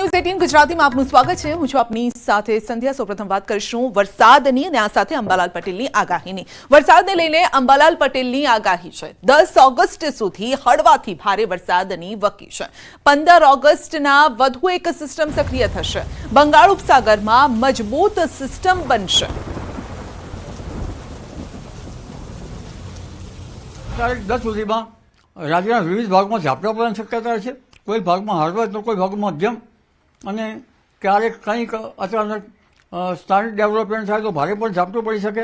News 18 ગુજરાતીમાં આપનું સ્વાગત છે। હું છું આપની સાથે સંધ્યા। સૌપ્રથમ વાત કરીશું વરસાદની અને આ સાથે અંબાલાલ પટેલની આગાહીની। વરસાદને લઈને અંબાલાલ પટેલની આગાહી છે 10 ઓગસ્ટ સુધી હળવાથી ભારે વરસાદની વકી છે। 15 ઓગસ્ટના વધુ એક સિસ્ટમ સક્રિય થશે। બંગાળ ઉપસાગરમાં મજબૂત સિસ્ટમ બનશે। તારીખ 10 સુધીમાં રાજ્યના વિવિધ ભાગમાં ઝાપટા પડવાની શક્યતા છે। કોઈ ભાગમાં હળવા તો કોઈ ભાગમાં મધ્યમ અને ક્યારેક કંઈક અચાનક સ્થાનિક ડેવલપમેન્ટ થાય તો ભારે પણ ઝાપટું પડી શકે।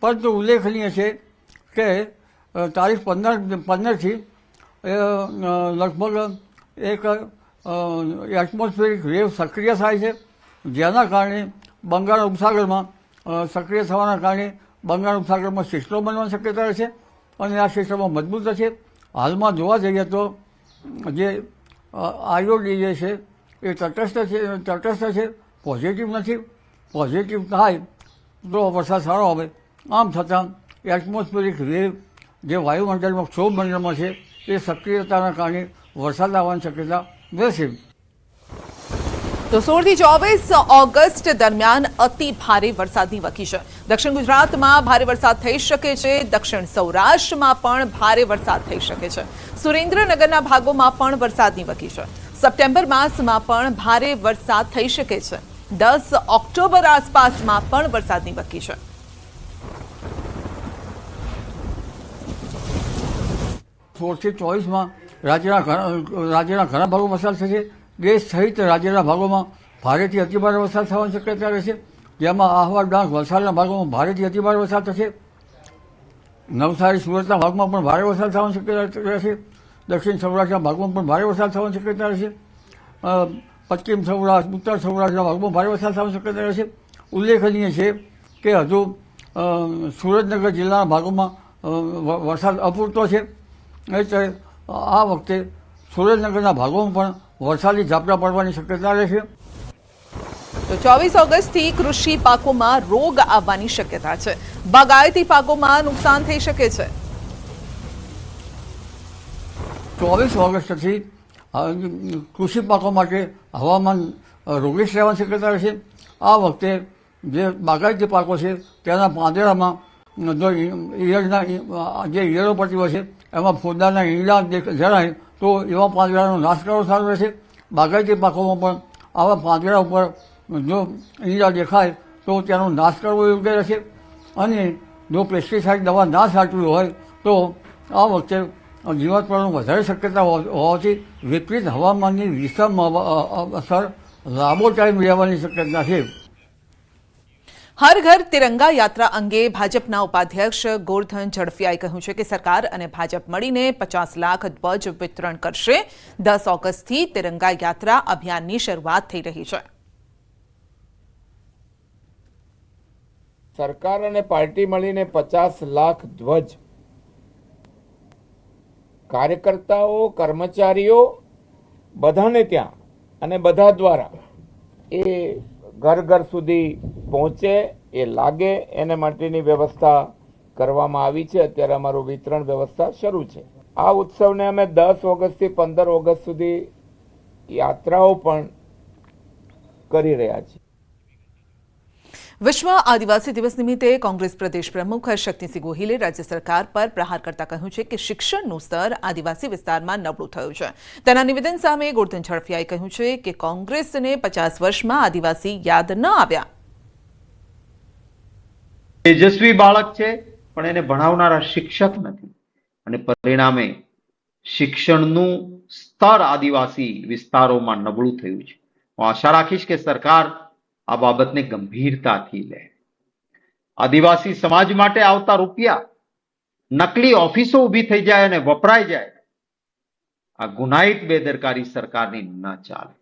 પરંતુ ઉલ્લેખનીય છે કે તારીખ 15થી લગભગ એક એટમોસ્ફિયરિક વેવ સક્રિય થાય છે, જેના કારણે બંગાળ ઉપસાગરમાં સક્રિય થવાના કારણે બંગાળ ઉપસાગરમાં સિસ્ટમ બનવાની શક્યતા રહેશે અને આ સિસ્ટમમાં મજબૂત થશે। હાલમાં જોવા જઈએ તો જે આઈઓડી જે છે એ તટસ્થ છે, પોઝિટિવ નથી। પોઝિટિવ થાય તો વરસાદ સારો આવે। આમ છતાં એટમોસ્ફિયરિક વેવ જે વાયુમંડળમાં ક્ષોભમંડળમાં છે એ સક્રિયતાના કારણે વરસાદ આવવાની શક્યતા રહેશે। તો 16 થી 24 ઓગસ્ટ દરમિયાન અતિ ભારે વરસાદની વકી છે। દક્ષિણ ગુજરાતમાં ભારે વરસાદ થઈ શકે છે। દક્ષિણ સૌરાષ્ટ્રમાં પણ ભારે વરસાદ થઈ શકે છે। સુરેન્દ્રનગરના ભાગોમાં પણ વરસાદની વકી છે। સપ્ટેમ્બર માસમાં પણ ભારે વરસાદ થઈ શકે છે। 10 ઓક્ટોબર આસપાસમાં પણ વરસાદની વકી છે। થી 24માં રાજ્યના ઘણા ભાગો વરસાદ થશે। દેશ સહિત રાજ્યના ભાગોમાં ભારેથી અતિભારે વરસાદ થવાની શક્યતા રહેશે, જેમાં આહવા, ડાંગ, વલસાડના ભાગોમાં ભારેથી અતિભારે વરસાદ થશે। નવસારી, સુરતના ભાગમાં પણ ભારે વરસાદ થવાની શક્યતા રહેશે। દક્ષિણ સૌરાષ્ટ્રના ભાગમાં પણ ભારે વરસાદ થવાની શક્યતા રહેશે। પશ્ચિમ સૌરાષ્ટ્ર, ઉત્તર સૌરાષ્ટ્રના ભાગમાં ભારે વરસાદ થવાની શક્યતા રહેશે। ઉલ્લેખનીય છે કે હજુ સુરેન્દ્રનગર જિલ્લાના ભાગોમાં વરસાદ અપૂરતો છે, એટલે આ વખતે સુરેન્દ્રનગરના ભાગોમાં પણ વરસાદી ઝાપટા પડવાની શક્યતા રહેશે। તો 24 ઓગસ્ટથી કૃષિ પાકોમાં રોગ આવવાની શક્યતા છે। બાગાયતી પાકોમાં નુકસાન થઈ શકે છે। 24 ઓગસ્ટથી કૃષિ પાકો માટે હવામાન રોગીશ રહેવાની શક્યતા રહેશે। આ વખતે જે બાગાયતી પાકો છે તેના પાંદડામાં જો ઈયળના જે ઈયળો પડતી હોય છે એમાં ફૂંદાના ઈંડા જણાય તો એવા પાંદડાનો નાશ કરવો સારો રહેશે। બાગાયતી પાકોમાં પણ આવા પાંદડા ઉપર જો ઈંડા દેખાય તો તેનો નાશ કરવો યોગ્ય રહેશે। અને જો પેસ્ટિસાઇડ દવા ના છાંટવી હોય તો આ વખતે જીવાત પડવાની વધારે શક્યતા હોવાથી વિપરીત હવામાનની વિષમ અસર લાંબો ટાઈમ રહેવાની શક્યતા છે। હર ઘર તિરંગા યાત્રા અંગે ભાજપના ઉપાધ્યક્ષ ગોરધન ઝડફિયાએ કહ્યું છે કે સરકાર અને ભાજપ મળીને 50 લાખ ધ્વજ વિતરણ કરશે। 10 ઓગસ્ટથી તિરંગા યાત્રા અભિયાનની શરૂઆત થઈ રહી છે। સરકાર અને પાર્ટી મળીને 50 લાખ ધ્વજ કાર્યકર્તાઓ, કર્મચારીઓ બધાને ત્યાં અને બધા દ્વારા એ ઘર ઘર સુધી પહોંચે, એ લાગે એને માટેની વ્યવસ્થા કરવામાં આવી છે। અત્યારે અમારું વિતરણ વ્યવસ્થા શરૂ છે। આ ઉત્સવને અમે 10 ઓગસ્ટથી 15 ઓગસ્ટ સુધી યાત્રાઓ પણ કરી રહ્યા છીએ। વિશ્વ આદિવાસી દિવસ નિમિત્તે કોંગ્રેસ પ્રદેશ પ્રમુખ શક્તિસિંહ ગોહિલે રાજ્ય સરકાર પર પ્રહાર કરતા કહ્યું છે કે શિક્ષણનું સ્તર આદિવાસી વિસ્તારમાં નબળું થયું છે। તેના નિવેદન સામે ગોરધન ઝડફિયાએ કહ્યું છે કે કોંગ્રેસને 50 વર્ષમાં આદિવાસી યાદ ન આવ્યા। તેજસ્વી બાળક છે પણ એને ભણાવનારા શિક્ષક નથી અને પરિણામે શિક્ષણનું સ્તર આદિવાસી વિસ્તારોમાં નબળું થયું છે। હું આશા રાખીશ કે સરકાર આ બાબતને ગંભીરતાથી લે। આદિવાસી સમાજ માટે આવતા રૂપિયા નકલી ઓફિસો ઊભી થઈ જાય અને વપરાઈ જાય, આ ગુનાહિત બેદરકારી સરકારની ન ચાલે।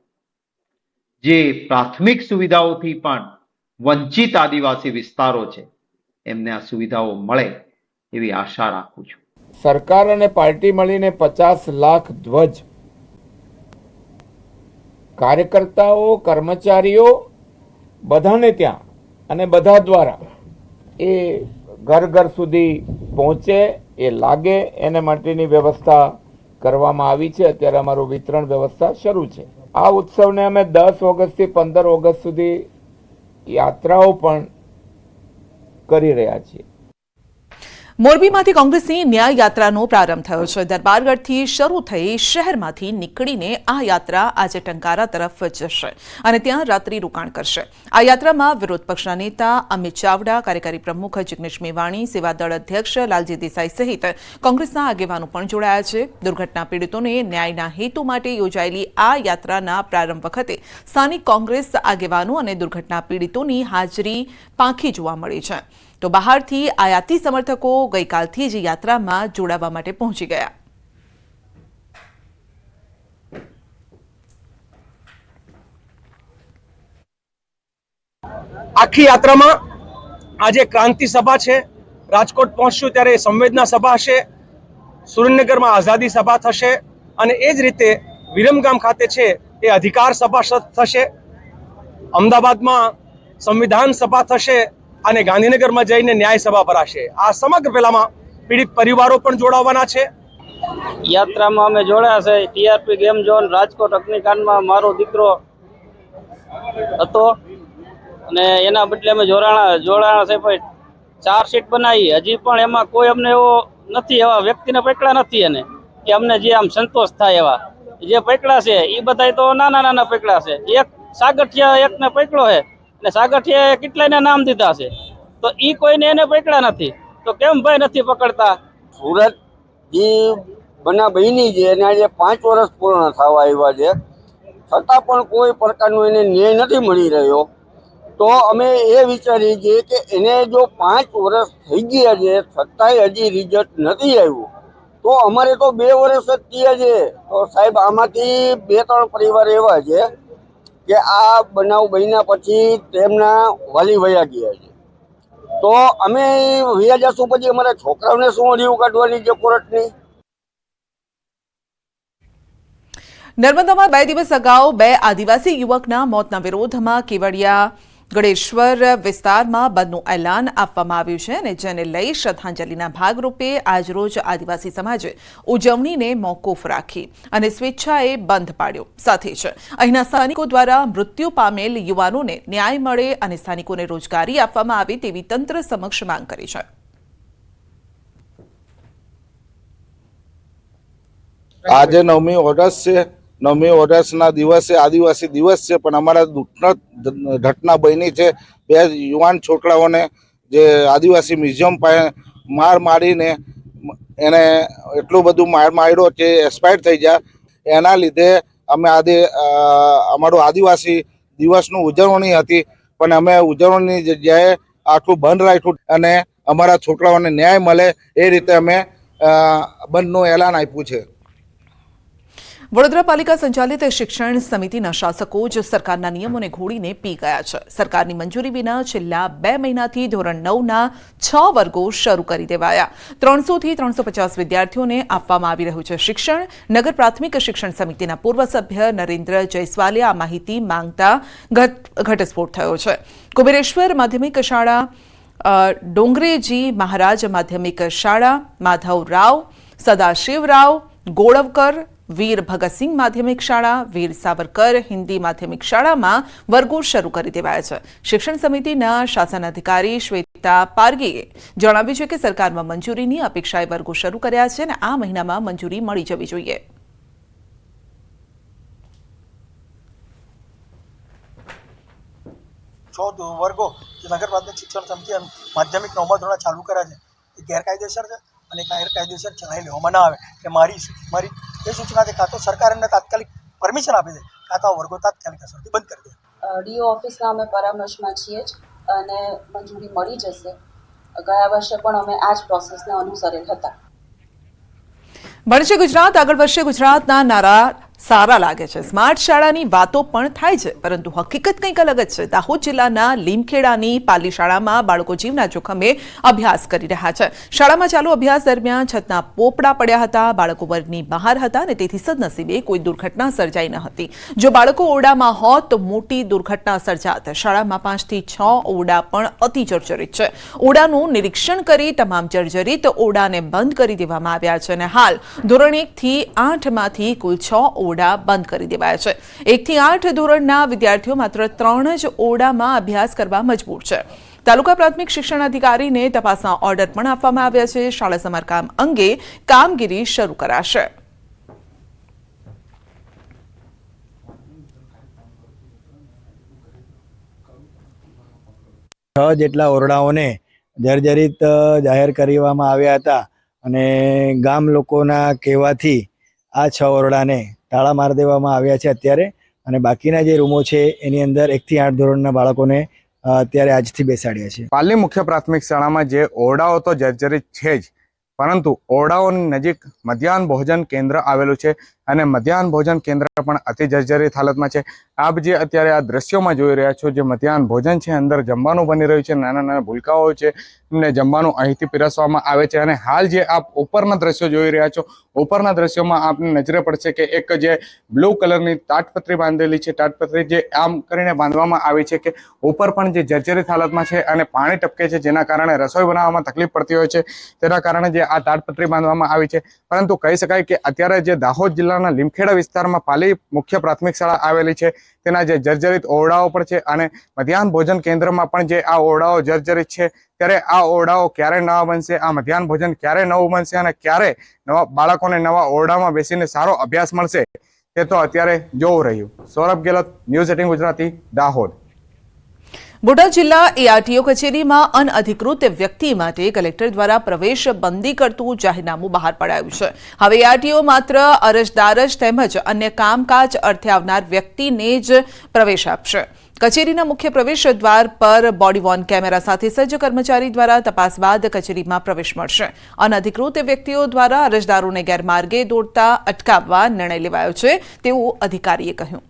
જે પ્રાથમિક સુવિધાઓથી પણ વંચિત આદિવાસી વિસ્તારો છે એમને આ સુવિધાઓ મળે એવી આશા રાખું છું। સરકાર અને પાર્ટી મળીને 50 લાખ ધ્વજ કાર્યકર્તાઓ, કર્મચારીઓ બધાને ત્યાં અને બધા દ્વારા એ ઘર ઘર સુધી પહોંચે, એ લાગે એને માટેની વ્યવસ્થા કરવામાં આવી છે। અત્યારે અમારું વિતરણ વ્યવસ્થા શરૂ છે। આ ઉત્સવને અમે 10 ઓગસ્ટથી 15 ઓગસ્ટ સુધી યાત્રાઓ પણ કરી રહ્યા છીએ. મોરબીમાંથી કોંગ્રેસની ન્યાય યાત્રાનો પ્રારંભ થયો છે. દરબારગઢથી શરૂ થઈ શહેરમાંથી નીકળીને આ યાત્રા આજે ટંકારા તરફ જશે અને ત્યાં રાત્રિ રોકાણ કરશે. આ યાત્રામાં વિરોધ પક્ષના નેતા અમિત ચાવડા, કાર્યકારી પ્રમુખ જિગ્નેશ મેવાણી, સેવાદળ અધ્યક્ષ લાલજી દેસાઈ સહિત કોંગ્રેસના આગેવાનો પણ જોડાયા છે. દુર્ઘટના પીડિતોને ન્યાયના હેતુ માટે યોજાયેલી આ યાત્રાના પ્રારંભ વખતે સ્થાનિક કોંગ્રેસ આગેવાનો અને દુર્ઘટના પીડિતોની હાજરી પાંખી જોવા મળી છે. તો બહારથી આયાતી સમર્થકો ગઈકાલથી જ યાત્રામાં જોડાવા માટે પહોંચી ગયા. આખી યાત્રામાં આજે ક્રાંતિ સભા છે. રાજકોટ પહોંચશું ત્યારે સંવેદના સભા હશે. સુરેન્દ્રનગરમાં આઝાદી સભા થશે અને એ જ રીતે વિરમગામ ખાતે છે એ અધિકાર સભા થશે. અમદાવાદમાં સંવિધાન સભા થશે અને ગાંધીનગરમાં જઈને ન્યાય સભા ભરાશે. આ સમગ્ર પેલામાં પીડિત પરિવારો પણ જોડાવાના છે. યાત્રામાં અમે જોડાયા છે. ટીઆરપી ગેમ ઝોન રાજકોટ અગ્નિકાંડમાં મારો દીકરો હતો અને એના બદલે અમે જોડાણા છે. ભાઈ ચાર્જશીટ બનાવી, હજી પણ એમાં કોઈ અમને એવો નથી, એવા વ્યક્તિને પકડ્યા નથી એને કે અમને જે આમ સંતોષ થાય એવા જે પકડ્યા છે એ બધા તો નાના પકડ્યા છે. એક સાગઠિયા એકને પકડ્યો છે અને સાગઠિયાએ કેટલાયને નામ દીધા છે, તો ઈ કોઈને એને પકડ્યા નથી. તો કેમ ભાઈ નથી પકડતા? સુરત જે બનાવ બની છે એને આજે 5 વર્ષ પૂર્ણ થવા આવ્યા છે, છતાં પણ કોઈ પ્રકારનો એને ન્યાય નથી મળી રહ્યો. તો અમે એ વિચારીએ છીએ કે એને જો 5 વર્ષ થઈ ગયા છે છતાંય હજી રિઝલ્ટ નથી આવ્યું, તો અમારે તો 2 વર્ષ જ થયા છે. તો સાહેબ આમાંથી 2-3 પરિવાર એવા છે કે આ બનાવ બન્યા પછી તેમના વાલી વયા ગયા છે. તો અમે વયા જશું પછી અમારા છોકરાઓને શું રીવ કાઢવાની છે કોર્ટની? નર્મદામાં 2 દિવસ અગાઉ 2 આદિવાસી યુવકના મોતના વિરોધમાં કેવડિયા ગળેશ્વર વિસ્તારમાં બંધનું એલાન આપવામાં આવ્યું છે અને જેને લઈ શ્રદ્ધાંજલિના ભાગરૂપે આજરોજ આદિવાસી સમાજે ઉજવણીને મોકૂફ રાખી અને સ્વેચ્છાએ બંધ પાડ્યો. સાથે જ અહીંના સ્થાનિકો દ્વારા મૃત્યુ પામેલ યુવાનોને ન્યાય મળે અને સ્થાનિકોને રોજગારી આપવામાં આવે તેવી તંત્ર સમક્ષ માંગ કરી છે. આજે 9મી ઓગસ્ટ છે. 9મી ઓગસ્ટના દિવસે આદિવાસી દિવસ છે, પણ અમારા દુઃખદ ઘટના બની છે. 2 યુવાન છોકરાઓને જે આદિવાસી મ્યુઝિયમ પાસે મારીને એને એટલું બધું માર્યો કે એક્સપાયર થઈ ગયા. એના લીધે અમે આજે અમારું આદિવાસી દિવસનું ઉજવણી હતી, પણ અમે ઉજવણીની જગ્યાએ આખું બંધ રાખ્યું અને અમારા છોકરાઓને ન્યાય મળે એ રીતે અમે બંધનું એલાન આપ્યું છે. વડોદરા પાલિકા સંચાલિત શિક્ષણ સમિતિના શાસકો જ સરકારના નિયમોને ઘોડીને પી ગયા છે. સરકારની મંજૂરી વિના છેલ્લા 2 મહિનાથી ધોરણ 9ના 6 વર્ગો શરૂ કરી દેવાયા. 300 થી 350 વિદ્યાર્થીઓને આપવામાં આવી રહ્યું છે શિક્ષણ. નગર પ્રાથમિક શિક્ષણ સમિતિના પૂર્વ સભ્ય નરેન્દ્ર જયસ્વાલે આ માહિતી માંગતા ઘટસ્ફોટ થયો છે. કુબેરેશ્વર માધ્યમિક શાળા, ડોંગરેજી મહારાજ માધ્યમિક શાળા, માધવ રાવ, સદાશિવ રાવ, ગોળવકર, વીર ભગતસિંહ માધ્યમિક શાળા, વીર સાવરકર હિન્દી માધ્યમિક શાળામાં વર્ગો શરૂ કરી દેવાયા છે. શિક્ષણ સમિતિના શાસન અધિકારી શ્વેતા પારગીએ જણાવ્યું છે કે સરકારમાં મંજૂરીની અપેક્ષાએ વર્ગો શરૂ કર્યા છે અને આ મહિનામાં મંજૂરી મળી જવી જોઈએ. વર્ગો જે નગર પ્રાથમિક શિક્ષણ સમિતિ માધ્યમિક 9મા ધોરણે ચાલુ કર્યા છે એ ગેરકાયદેસર છે અને ગેરકાયદેસર ચલાવી લેવામાં ના આવે કે મારી એ સૂચના છે. કાં તો સરકાર એમને તાત્કાલિક પરમિશન આપી દે, કાં તો વર્ગો તાત્કાલિક અસરથી બંધ કરી દે. ડીઓ ઓફિસના અમે પરામર્શમાં છીએ જ અને મંજૂરી મળી જશે. ગયા વર્ષે પણ અમે આ જ પ્રોસેસને અનુસરેલ હતા. ભણશે ગુજરાત, આગળ વધશે ગુજરાતના નારા સારા લાગે છે. સ્માર્ટ શાળાની વાતો પણ થાય છે, પરંતુ હકીકત કંઈક અલગ જ છે. દાહોદ જિલ્લાના લીમખેડાની પાલી શાળામાં બાળકો જીવના જોખમે અભ્યાસ કરી રહ્યા છે. શાળામાં ચાલુ અભ્યાસ દરમિયાન છતના પોપડા પડ્યા હતા. બાળકો વર્ગની બહાર હતા અને તેથી સદનસીબે કોઈ દુર્ઘટના સર્જાઈ ન હતી. જો બાળકો ઓરડામાં હોત તો મોટી દુર્ઘટના સર્જાત. શાળામાં 5 થી 6 ઓરડા પણ અતિ જર્જરિત છે. ઓરડાનું નિરીક્ષણ કરી તમામ જર્જરિત ઓરડાને બંધ કરી દેવામાં આવ્યા છે અને હાલ ધોરણ 1 થી 8 માંથી કુલ 6 ઓરડા બંધ કરી દેવાયા છે. 1 થી 8 ધોરણના વિદ્યાર્થીઓ માત્ર 3 જ ઓરડામાં અભ્યાસ કરવા મજબૂર છે. તાલુકા પ્રાથમિક શિક્ષણ અધિકારીને તપાસના ઓર્ડર પણ આપવામાં આવ્યા છે. શાળા સમારકામ અંગે કામગીરી શરૂ કરાશે. જેટલા ઓરડાઓને જર્જરિત જાહેર કરવામાં આવ્યા હતા અને ગામ લોકોના કહેવાથી આ 6 ઓરડાને તાળા મારી દેવામાં આવ્યા છે અત્યારે, અને બાકીના જે રૂમો છે એની અંદર 1 થી 8 ધોરણના બાળકોને અત્યારે આજથી બેસાડ્યા છે. પાલડી મુખ્ય પ્રાથમિક શાળામાં જે ઓરડાઓ તો જર્જરિત છે જ, પરંતુ ઓરડાઓની નજીક મધ્યાહન ભોજન કેન્દ્ર આવેલું છે અને મધ્યાહન ભોજન કેન્દ્ર પણ અતિ જર્જરિત હાલતમાં છે. આપ જે અત્યારે આ દ્રશ્યોમાં જોઈ રહ્યા છો, જે મધ્યાહન ભોજન છે, અંદર જમવાનું બની રહ્યું છે, નાના નાના ભૂલકાઓ છે, એમને જમવાનું અહીંથી પીરસવામાં આવે છે. અને હાલ જે આપ ઉપરના દ્રશ્યો જોઈ રહ્યા છો, ઉપરના દ્રશ્યોમાં આપને નજરે પડશે કે એક જે બ્લુ કલરની તાટપત્રી બાંધેલી છે, તાટપત્રી જે આમ કરીને બાંધવામાં આવી છે કે ઉપર પણ જે જર્જરિત હાલતમાં છે અને પાણી ટપકે છે, જેના કારણે રસોઈ બનાવવામાં તકલીફ પડતી હોય છે. તેના કારણે જે આ તાટપત્રી બાંધવામાં આવી છે. પરંતુ કહી શકાય કે અત્યારે જે દાહોદ જિલ્લાના લીમખેડા વિસ્તારમાં પાલી મુખ્ય પ્રાથમિક શાળા આવેલી છે, તેના જે જર્જરિત ઓરડાઓ પણ છે અને મધ્યાહન ભોજન કેન્દ્રમાં પણ જે આ ઓરડાઓ જર્જરિત છે, ત્યારે આ ઓરડાઓ ક્યારે નવા બનશે, આ મધ્યાહન ભોજન ક્યારે નવું બનશે અને ક્યારે નવા બાળકોને નવા ઓરડામાં બેસીને સારો અભ્યાસ મળશે, તે તો અત્યારે જોવું રહ્યું. સૌરભ ગેહલોત, ન્યૂઝ 18 ગુજરાતી, દાહોદ. બોટાદ જિલ્લા એઆરટીઓ કચેરીમાં અનઅધિકૃત વ્યક્તિ માટે કલેક્ટર દ્વારા પ્રવેશ બંધી કરતું જાહેરનામું બહાર પડાયું છે. હવે એઆરટીઓ માત્ર અરજદાર જ તેમજ અન્ય કામકાજ અર્થે આવનાર વ્યક્તિને જ પ્રવેશ આપશે. કચેરીના મુખ્ય પ્રવેશ દ્વાર પર બોડી વોર્ન કેમેરા સાથે સજ્જ કર્મચારી દ્વારા તપાસ બાદ કચેરીમાં પ્રવેશ મળશે. અનઅધિકૃત વ્યક્તિઓ દ્વારા અરજદારોને ગેરમાર્ગે દોરતા અટકાવવા નિર્ણય લેવાયો છે, તેવું અધિકારીએ કહ્યું.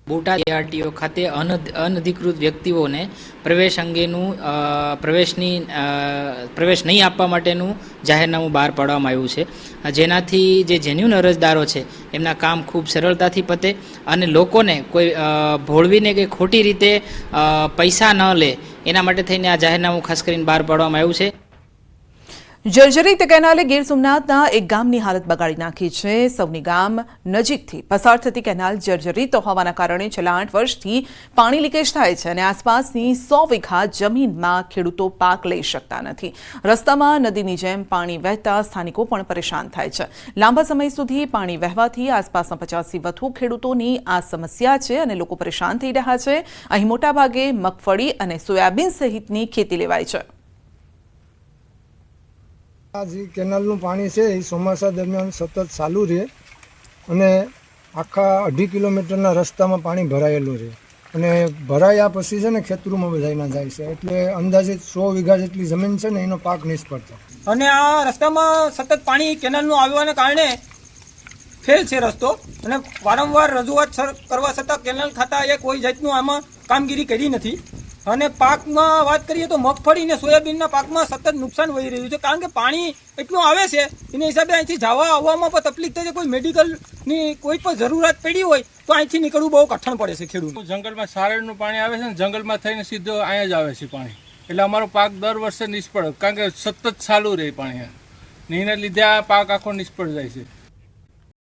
બોટાદ એઆરટીઓ ખાતે અનધિકૃત વ્યક્તિઓને પ્રવેશ અંગેનું પ્રવેશ નહીં આપવા માટેનું જાહેરનામું બહાર પાડવામાં આવ્યું છે, જેનાથી જે જેન્યુન અરજદારો છે એમના કામ ખૂબ સરળતાથી પતે અને લોકોને કોઈ ભોળવીને કે ખોટી રીતે પૈસા ન લે, એના માટે થઈને આ જાહેરનામું ખાસ કરીને બહાર પાડવામાં આવ્યું છે. જર્જરિત કેનાલે ગીર સોમનાથના એક ગામની હાલત બગાડી નાખી છે. સૌની ગામ નજીકથી પસાર થતી કેનાલ જર્જરિત હોવાના કારણે છેલ્લા 8 વર્ષથી પાણી લીકેજ થાય છે અને આસપાસની 100 વીઘા જમીનમાં ખેડૂતો પાક લઈ શકતા નથી. રસ્તામાં નદીની જેમ પાણી વહેતા સ્થાનિકો પણ પરેશાન થાય છે. લાંબા સમય સુધી પાણી વહેવાથી આસપાસના 50થી વધુ ખેડૂતોની આ સમસ્યા છે અને લોકો પરેશાન થઈ રહ્યા છે. અહીં મોટાભાગે મગફળી અને સોયાબીન સહિતની ખેતી લેવાય છે. આ જે કેનાલનું પાણી છે એ ચોમાસા દરમિયાન સતત ચાલુ રહે અને આખા 2.5 કિલોમીટરના રસ્તામાં પાણી ભરાયેલું રહે અને ભરાયા પછી છે ને ખેતરોમાં બધાયના જાય છે, એટલે અંદાજે 100 વીઘા જેટલી જમીન છે ને એનો પાક નિષ્ફળ થાય. અને આ રસ્તામાં સતત પાણી કેનાલનું આવવાના કારણે ફેલ છે રસ્તો, અને વારંવાર રજૂઆત કરવા છતાં કેનાલ ખાતાએ કોઈ જાતનું આમાં કામગીરી કરી નથી. અને પાકમાં વાત કરીએ તો મગફળી અને સોયાબીનના પાકમાં સતત નુકસાન વહી રહ્યું છે, કારણ કે પાણી એટલું આવે છે એના હિસાબે અહીંથી જવા આવવામાં પણ તકલીફ થાય છે. કોઈ મેડિકલની કોઈ પણ જરૂરિયાત પડી હોય તો અહીંથી નીકળવું બહુ કઠણ પડે છે ખેડૂત. જંગલમાં સારણનું પાણી આવે છે ને, જંગલમાં થઈને સીધો અહીંયા જ આવે છે પાણી, એટલે અમારો પાક દર વર્ષે નિષ્ફળ, કારણ કે સતત ચાલુ રહે પાણી, એના લીધે આ પાક આખો નિષ્ફળ જાય છે.